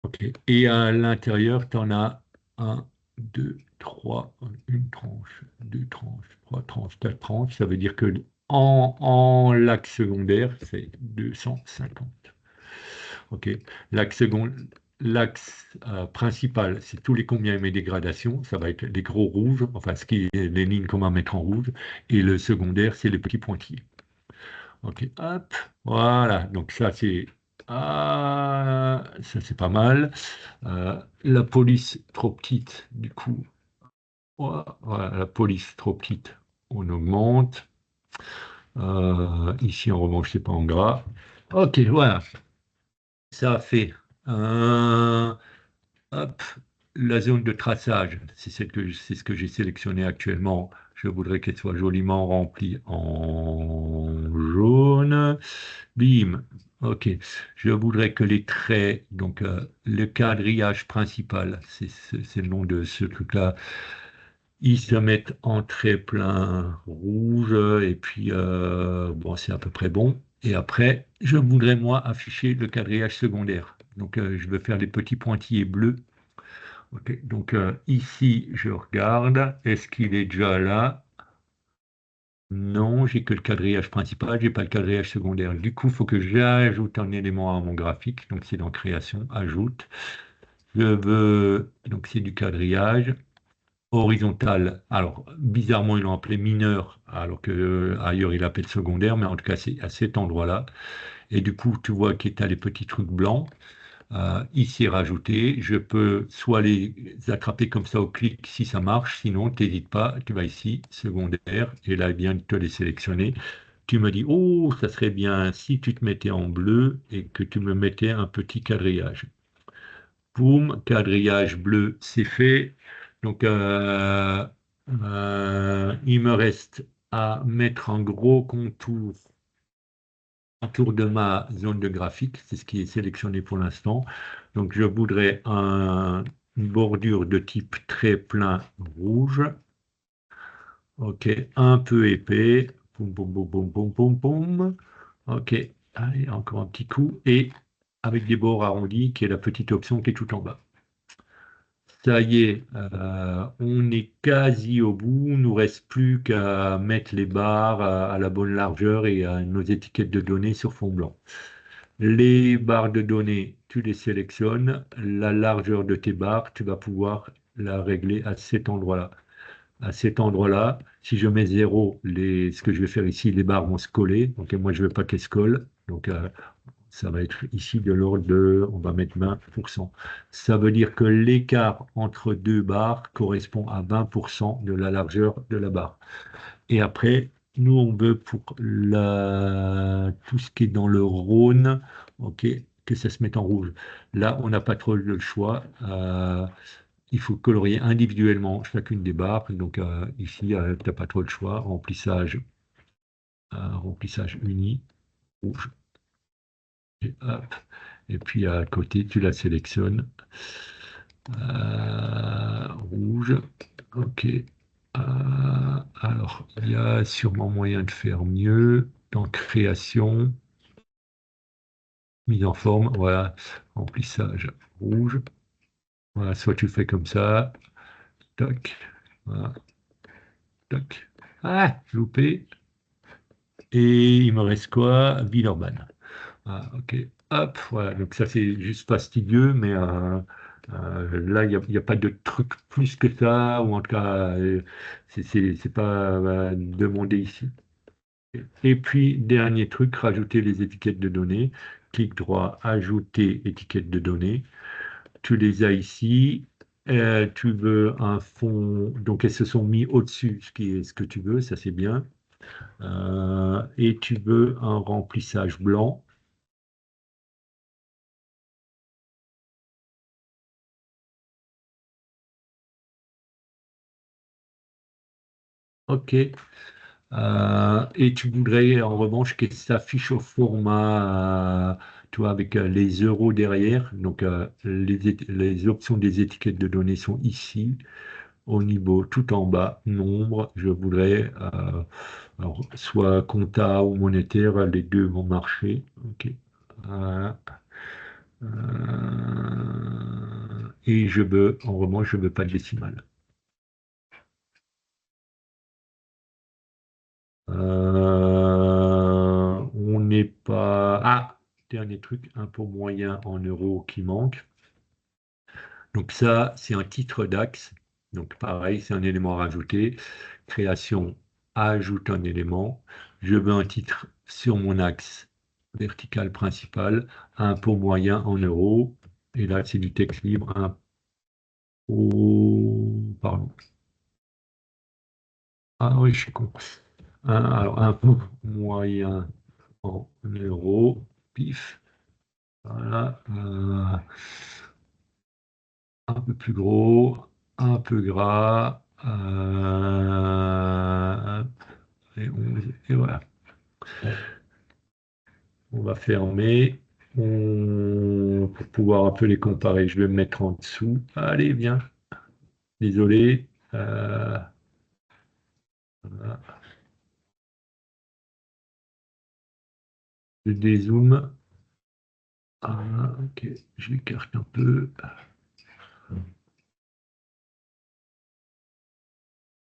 Ok. Et à l'intérieur, tu en as un, deux, trois, une tranche, deux tranches, trois tranches, quatre tranches. Ça veut dire que en l'axe secondaire, c'est 250. Ok. L'axe principal, c'est tous les combien et mes dégradations. Ça va être les gros rouges, enfin ce qui est les lignes qu'on va mettre en rouge. Et le secondaire, c'est les petits pointillés. Ok. Hop. Voilà. Donc ça c'est pas mal. La police trop petite, du coup, voilà, la police trop petite, on augmente. Ici, en revanche, c'est pas en gras. Ok, voilà, ça a fait hop, la zone de traçage. C'est ce que j'ai sélectionné actuellement. Je voudrais qu'elle soit joliment remplie en jaune. Bim. Ok. Je voudrais que les traits, donc le quadrillage principal, c'est le nom de ce truc-là, ils se mettent en trait plein rouge et puis bon, c'est à peu près bon. Et après, je voudrais moi afficher le quadrillage secondaire. Donc je veux faire les petits pointillés bleus. Ok. Donc ici, je regarde. Est-ce qu'il est déjà là? Non, j'ai que le quadrillage principal, j'ai pas le quadrillage secondaire. Du coup, il faut que j'ajoute un élément à mon graphique. Donc, c'est dans Création, Ajoute. Je veux, donc c'est du quadrillage horizontal. Alors, bizarrement, ils l'ont appelé mineur, alors que ailleurs, ils l'appellent secondaire, mais en tout cas, c'est à cet endroit-là. Et du coup, tu vois qu'il y a les petits trucs blancs. Ici rajouter. Je peux soit les attraper comme ça au clic si ça marche, sinon t'hésites pas, tu vas ici, secondaire, et là il vient de te les sélectionner. Tu me dis, oh, ça serait bien si tu te mettais en bleu et que tu me mettais un petit quadrillage. Boum, quadrillage bleu, c'est fait. Donc, il me reste à mettre un gros contour autour de ma zone de graphique, c'est ce qui est sélectionné pour l'instant. Donc je voudrais une bordure de type très plein rouge, ok, un peu épais, poum, poum, poum, poum, poum, poum, poum. Ok, allez, encore un petit coup, et avec des bords arrondis, qui est la petite option qui est tout en bas. Ça y est, on est quasi au bout. Il nous reste plus qu'à mettre les barres à la bonne largeur et à nos étiquettes de données sur fond blanc. Les barres de données, tu les sélectionnes. La largeur de tes barres, tu vas pouvoir la régler à cet endroit-là. À cet endroit-là, Si je mets 0, ce que je vais faire ici, les barres vont se coller. Donc, moi, je ne veux pas qu'elles se collent. Donc, ça va être ici de l'ordre de, on va mettre 20%. Ça veut dire que l'écart entre deux barres correspond à 20% de la largeur de la barre. Et après, nous, on veut pour tout ce qui est dans le Rhône, ok, que ça se mette en rouge. Là, on n'a pas trop le choix. Il faut colorier individuellement chacune des barres. Donc ici, tu n'as pas trop le choix. Remplissage uni, rouge. Et, hop. Et puis à côté, tu la sélectionnes. Rouge. OK. Alors, il y a sûrement moyen de faire mieux. Dans création, mise en forme, voilà, remplissage rouge. Voilà, soit tu fais comme ça, toc, voilà, toc. Ah, loupé. Et il me reste quoi? Villeurbanne. Ah, ok. Hop, voilà. Donc ça, c'est juste fastidieux, mais là, il y a pas de truc plus que ça, ou en tout cas, c'est pas demandé ici. Et puis, dernier truc, rajouter les étiquettes de données. Clic droit, ajouter étiquettes de données. Tu les as ici. Tu veux un fond, donc elles se sont mis au-dessus, ce qui est ce que tu veux, ça c'est bien. Et tu veux un remplissage blanc. OK. Et tu voudrais en revanche que ça s'affiche au format, tu vois, avec les euros derrière. Donc, les options des étiquettes de données sont ici, au niveau tout en bas, nombre. Je voudrais alors, soit compta ou monétaire, les deux vont marcher. OK. Voilà. Et en revanche, je veux pas de décimale. On n'est pas. Ah, dernier truc, impôt moyen en euros qui manque. Donc ça, c'est un titre d'axe. Donc pareil, c'est un élément à rajouter. Création, ajoute un élément. Je veux un titre sur mon axe vertical principal, impôt moyen en euros. Et là, c'est du texte libre, pardon. Ah oui, je suis con. Alors, impôt moyen en euros, pif. Voilà. Un peu plus gros, un peu gras. Et voilà. On va fermer. Pour pouvoir un peu les comparer, je vais me mettre en dessous. Allez, viens. Désolé. Voilà. Je dézoome. Ah, ok, je l'écarte un peu.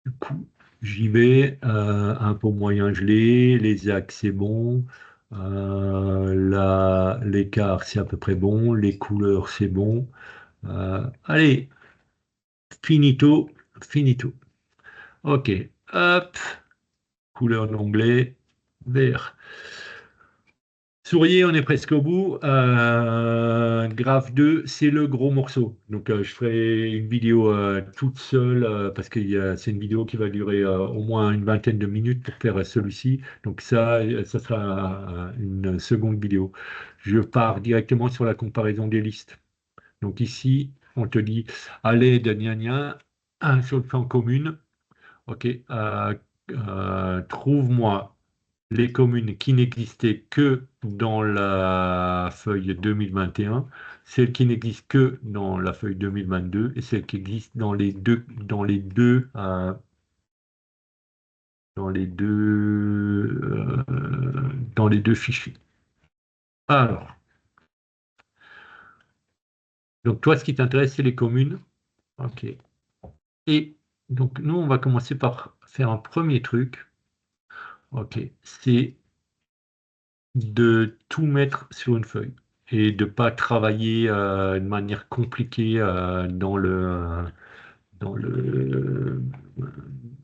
Du coup, j'y vais. Un peu moyen gelé. Les axes, c'est bon. L'écart, c'est à peu près bon. Les couleurs, c'est bon. Allez, finito, finito. OK. Hop, couleur d'onglet, vert. Souriez, on est presque au bout. Graphe 2, c'est le gros morceau. Donc, je ferai une vidéo toute seule parce que c'est une vidéo qui va durer au moins une vingtaine de minutes pour faire celui-ci. Donc, ça sera une seconde vidéo. Je pars directement sur la comparaison des listes. Donc, ici, on te dit, allez de gna gna, sur le plan commune. OK. Trouve-moi les communes qui n'existaient que dans la feuille 2021, celles qui n'existent que dans la feuille 2022 et celles qui existent dans les deux fichiers. Alors, donc toi, ce qui t'intéresse, c'est les communes. OK. Et donc, nous, on va commencer par faire un premier truc. OK. C'est de tout mettre sur une feuille et de pas travailler de manière compliquée dans le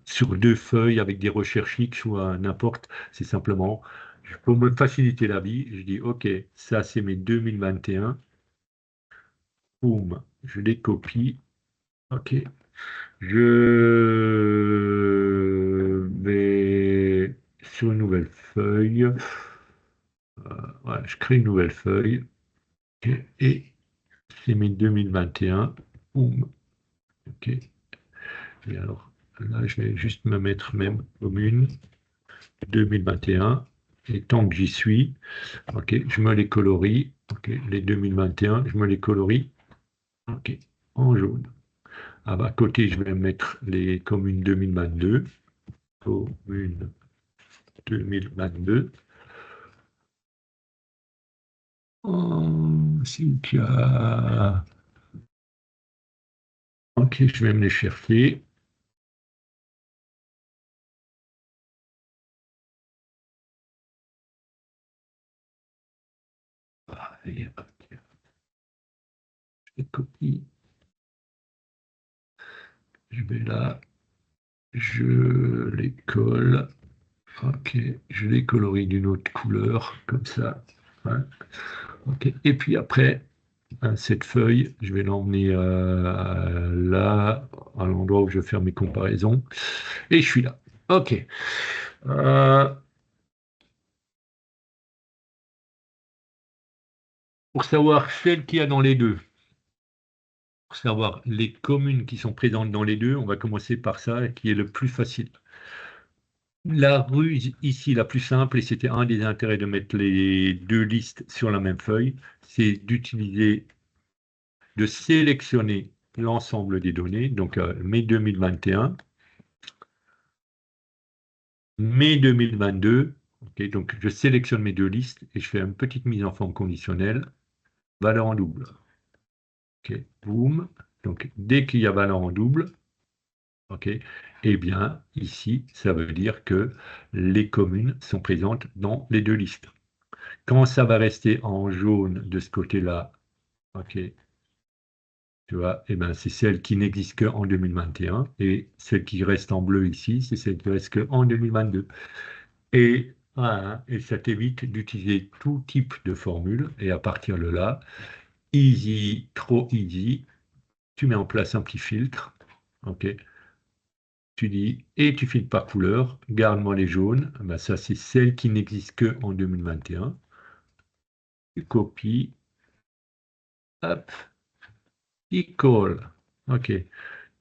sur deux feuilles avec des recherches X ou n'importe. C'est simplement pour me faciliter la vie. Je dis, OK, ça c'est mes 2021. Boum, je les copie. OK. Je vais sur une nouvelle feuille. Voilà, je crée une nouvelle feuille. OK. Et c'est mes 2021. Boum. OK. Et alors, là, je vais juste me mettre même commune 2021. Et tant que j'y suis, OK, je me les colorie. OK, les 2021, je me les colorie. OK, en jaune. À côté, je vais mettre les communes 2022. Commune 2022. Oh, c'est qu'il OK, je vais me les chercher. Et, OK, je copie. Je vais là. Je les colle. OK, je les colorie d'une autre couleur, comme ça. Hein. OK. Et puis après, cette feuille, je vais l'emmener là, à l'endroit où je vais faire mes comparaisons. Et je suis là. OK. Euh, pour savoir celle qu'il y a dans les deux, pour savoir les communes qui sont présentes dans les deux, on va commencer par ça, qui est le plus facile. La ruse ici, la plus simple, et c'était un des intérêts de mettre les deux listes sur la même feuille, c'est d'utiliser, de sélectionner l'ensemble des données, donc mai 2021, mai 2022, ok, donc je sélectionne mes deux listes et je fais une petite mise en forme conditionnelle, valeur en double. Ok, boum. Donc dès qu'il y a valeur en double, ok, eh bien ici, ça veut dire que les communes sont présentes dans les deux listes. Quand ça va rester en jaune de ce côté-là, ok, tu vois, eh ben, c'est celle qui n'existe qu'en 2021 et celle qui reste en bleu ici, c'est celle qui reste qu'en 2022. Et, voilà, et ça t'évite d'utiliser tout type de formule et à partir de là, easy, trop easy, tu mets en place un petit filtre, ok, tu dis, et tu filtres par couleur, garde-moi les jaunes, ben, ça c'est celle qui n'existe qu'en 2021, tu copies, hop, equal, ok.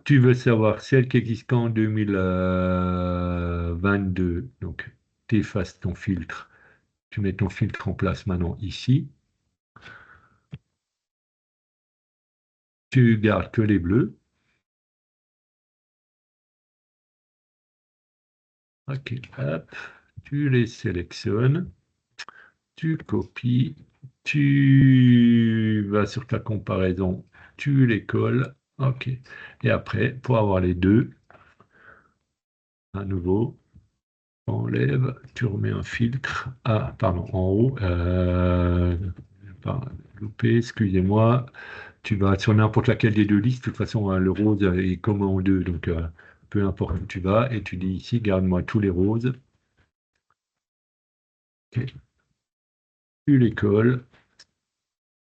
Tu veux savoir celle qui existe qu'en 2022. Donc, tu effaces ton filtre. Tu mets ton filtre en place maintenant ici. Tu gardes que les bleus. OK, hop. Tu les sélectionnes. Tu copies. Tu vas sur ta comparaison. Tu les colles. OK. Et après, pour avoir les deux, à nouveau, enlève, tu remets un filtre. Ah, pardon, en haut. Pardon, loupé, excusez-moi. Tu vas sur n'importe laquelle des deux listes. De toute façon, le rose est comme en deux. Donc, peu importe où tu vas. Et tu dis ici, garde-moi tous les roses. Ok. Tu les colles.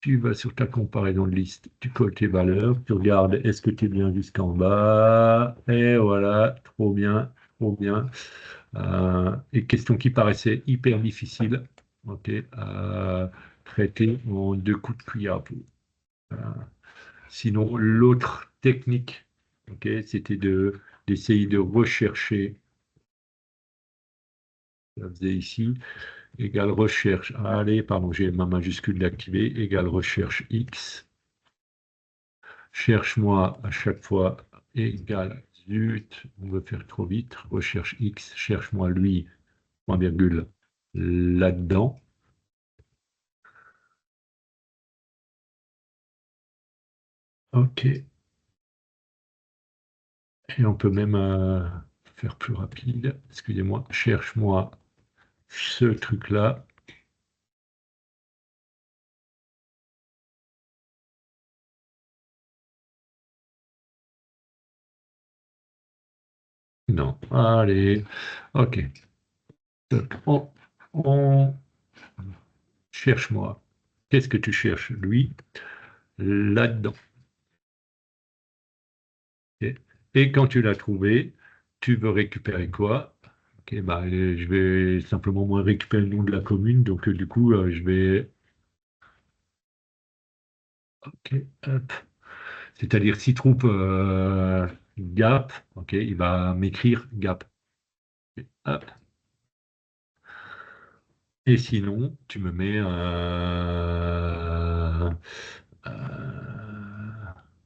Tu vas sur ta comparaison de liste. Tu colles tes valeurs. Tu regardes, est-ce que tu es bien jusqu'en bas? Et voilà, trop bien, trop bien. Et question qui paraissait hyper difficile, ok, à traiter en deux coups de cuillère à peau. Euh, Sinon, l'autre technique, ok, c'était d'essayer de rechercher, ça faisait ici, égale recherche, allez, pardon, j'ai ma majuscule activée, égale recherche X, cherche-moi à chaque fois, égale, zut, on veut faire trop vite, recherche X, cherche-moi lui, point virgule, là-dedans. Ok, et on peut même faire plus rapide, excusez-moi, cherche-moi ce truc-là, Non. Allez. OK. Donc, on cherche-moi. Qu'est-ce que tu cherches, lui, là-dedans? Ok. Et quand tu l'as trouvé, tu veux récupérer quoi? Ok, bah, je vais simplement moi récupérer le nom de la commune. Donc, du coup, je vais. Ok, hop. C'est-à-dire, s'il trouve Gap, ok, il va m'écrire Gap. Ok, hop. Et sinon, tu me mets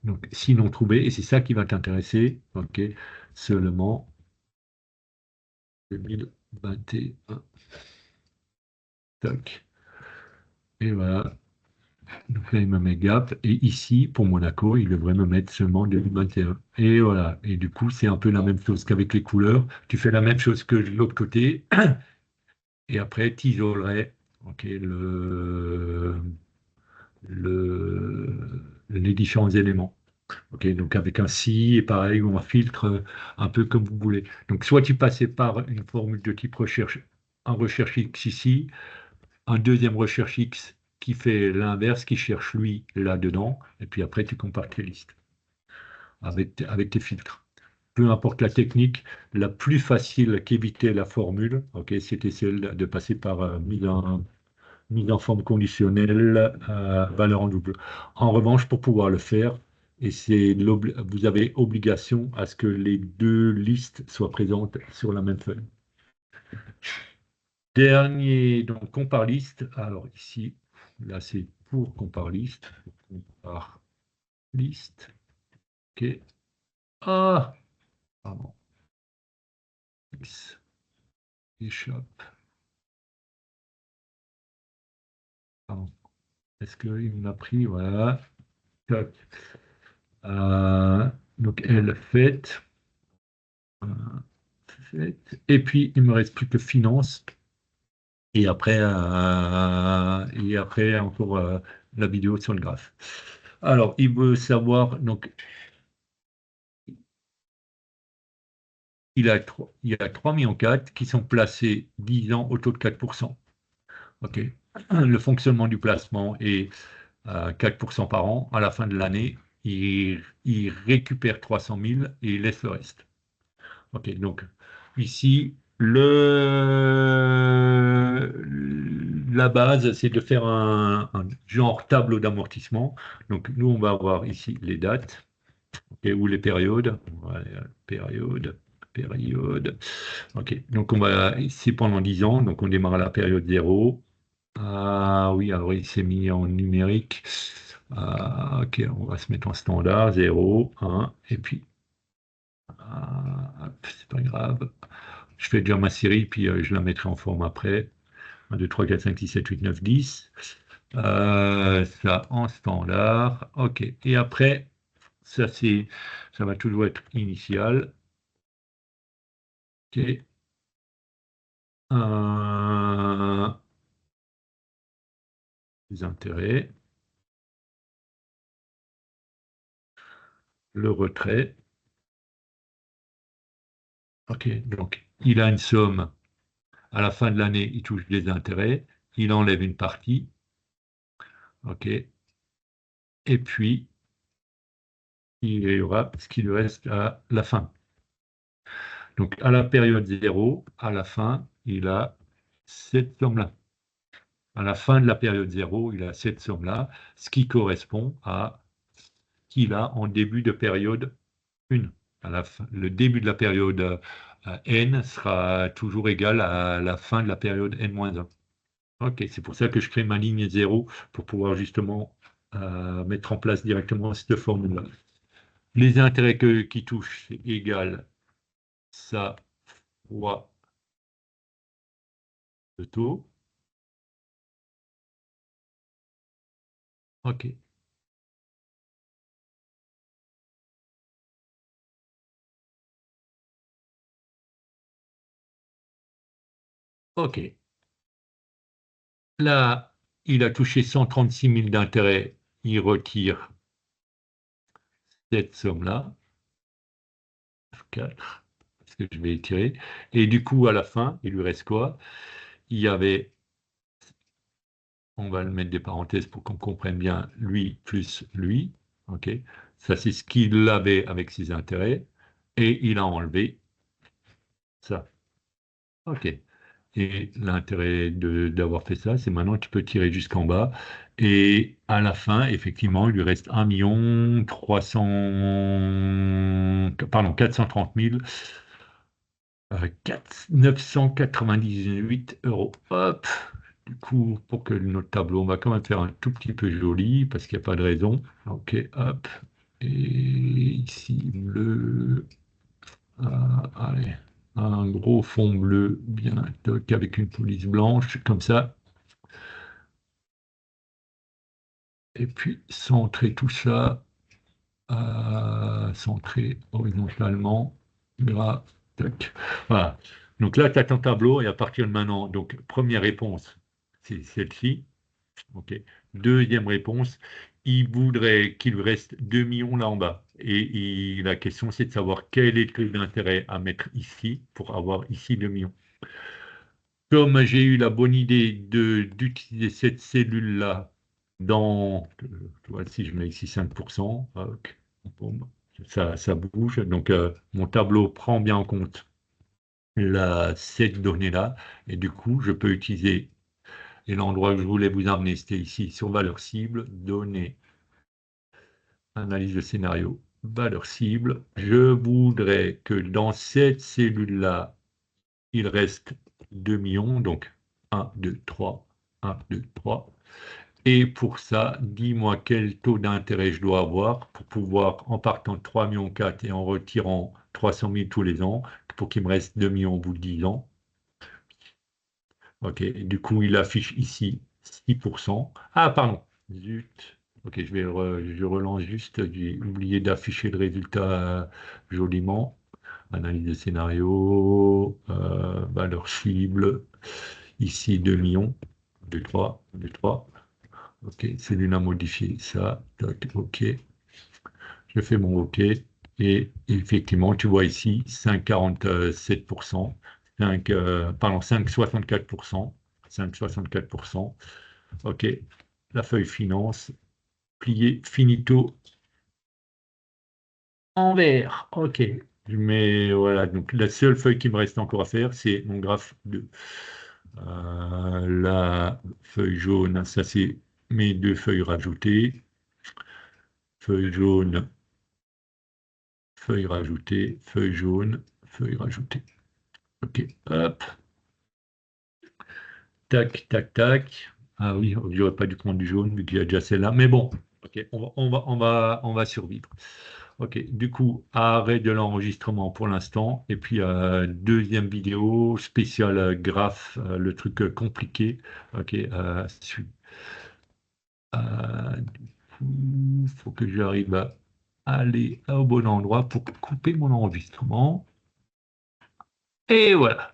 donc sinon trouvé, et c'est ça qui va t'intéresser, ok, seulement 2021. Tac. Et voilà. Donc là, il me met Gap. Et ici, pour Monaco, il devrait me mettre seulement 2021. Et voilà. Et du coup, c'est un peu la même chose qu'avec les couleurs. Tu fais la même chose que de l'autre côté. Et après, tu isolerais ok, les différents éléments. Ok, donc avec un si et pareil, ou un filtre, un peu comme vous voulez. Donc soit tu passais par une formule de type recherche, un recherche X ici, un deuxième recherche X qui fait l'inverse, qui cherche lui là-dedans, et puis après tu compares tes listes avec tes filtres. Peu importe la technique, la plus facile qu'éviter la formule, ok, c'était celle de passer par mise en forme conditionnelle, valeur en double. En revanche, pour pouvoir le faire, vous avez obligation à ce que les deux listes soient présentes sur la même feuille. Dernier, donc compare liste. Alors ici, là c'est pour compare liste. Compare liste. OK. Ah, pardon. X échappe. Pardon. Est-ce qu'il me l'a pris? Voilà. Tac. Euh, donc elle fait. euh, Et puis, il me reste plus que finance. Et après encore la vidéo sur le graphe. Alors, il veut savoir, donc, il y a 3 millions 4 qui sont placés 10 ans au taux de 4%. OK. Le fonctionnement du placement est 4% par an. À la fin de l'année, il récupère 300 000 et il laisse le reste. Ok, donc ici, la base, c'est de faire un genre tableau d'amortissement. Donc nous, on va avoir ici les dates ok, ou les périodes. Voilà, période, période. Ok, donc on va ici pendant 10 ans. Donc on démarre à la période 0. Ah oui, alors il s'est mis en numérique. Ah, ok, on va se mettre en standard 0, 1, et puis c'est pas grave. Je fais déjà ma série, puis je la mettrai en forme après. 1, 2, 3, 4, 5, 6, 7, 8, 9, 10. Ça en standard. OK. Et après, ça va toujours être initial. OK. Euh, les intérêts, le retrait. OK. Donc, il a une somme. À la fin de l'année, il touche des intérêts. Il enlève une partie. OK. Et puis, il y aura ce qui lui reste à la fin. Donc, à la période 0, à la fin, il a cette somme-là. À la fin de la période 0, il a cette somme-là, ce qui correspond à ce qu'il a en début de période 1. Le début de la période n sera toujours égal à la fin de la période n-1. OK, c'est pour ça que je crée ma ligne 0 pour pouvoir justement mettre en place directement cette formule-là. Les intérêts qui touchent, c'est égal ça fois le taux. OK. OK. Là, il a touché 136 000 d'intérêts. Il retire cette somme-là, F4. parce que je vais étirer. Et du coup, à la fin, il lui reste quoi? Il y avait, on va le mettre des parenthèses pour qu'on comprenne bien, lui plus lui. OK? Ça, c'est ce qu'il avait avec ses intérêts. Et il a enlevé ça. OK. Et l'intérêt d'avoir fait ça, c'est maintenant tu peux tirer jusqu'en bas. Et à la fin, effectivement, il lui reste 430 998 euros. Hop. Du coup, pour que notre tableau, on va quand même faire un tout petit peu joli, parce qu'il n'y a pas de raison. OK, hop. Et ici, bleu. Allez, un gros fond bleu bien toc avec une police blanche, comme ça. Et puis centrer tout ça, centrer horizontalement, gras, tac. Voilà. Donc là, tu as ton tableau et à partir de maintenant, donc première réponse, c'est celle-ci. OK. Deuxième réponse, il voudrait qu'il lui reste 2 millions là en bas. Et la question, c'est de savoir quel est le taux d'intérêt à mettre ici pour avoir ici 2 millions. Comme j'ai eu la bonne idée d'utiliser cette cellule-là dans, tu vois, si je mets ici 5%, ok, boum, ça bouge. Donc, mon tableau prend bien en compte cette donnée-là. Et du coup, je peux utiliser, et l'endroit que je voulais vous emmener, c'était ici, sur valeur cible, données, analyse de scénario, valeur cible. Je voudrais que dans cette cellule-là, il reste 2 millions, donc 2, 3, 2, 3. Et pour ça, dis-moi quel taux d'intérêt je dois avoir pour pouvoir, en partant de 3 millions 4 et en retirant 300 000 tous les ans, pour qu'il me reste 2 millions au bout de 10 ans. OK, et du coup, il affiche ici 6%. Ah, pardon, zut. OK, je relance juste, j'ai oublié d'afficher le résultat joliment. Analyse de scénario, valeur cible, ici 2 millions, 2 3 2 3. OK, cellule à modifier, ça, tac, OK. Je fais mon OK. Et effectivement, tu vois ici 5,47%, 5,64%, 5,64%. OK, la feuille finance, pliée, finito, en vert. OK. Voilà, donc la seule feuille qui me reste encore à faire, c'est mon graphe 2. La feuille jaune, ça c'est mes deux feuilles rajoutées. Feuille jaune, feuille rajoutée, feuille jaune, feuille rajoutée. OK, hop, tac, tac, tac. Ah oui, j'aurais pas dû prendre du jaune vu qu'il y a déjà celle-là. Mais bon, OK, on va survivre. OK, du coup, arrêt de l'enregistrement pour l'instant. Et puis, deuxième vidéo spéciale graphe, le truc compliqué. OK, du coup, il faut que j'arrive à aller au bon endroit pour couper mon enregistrement. Et voilà.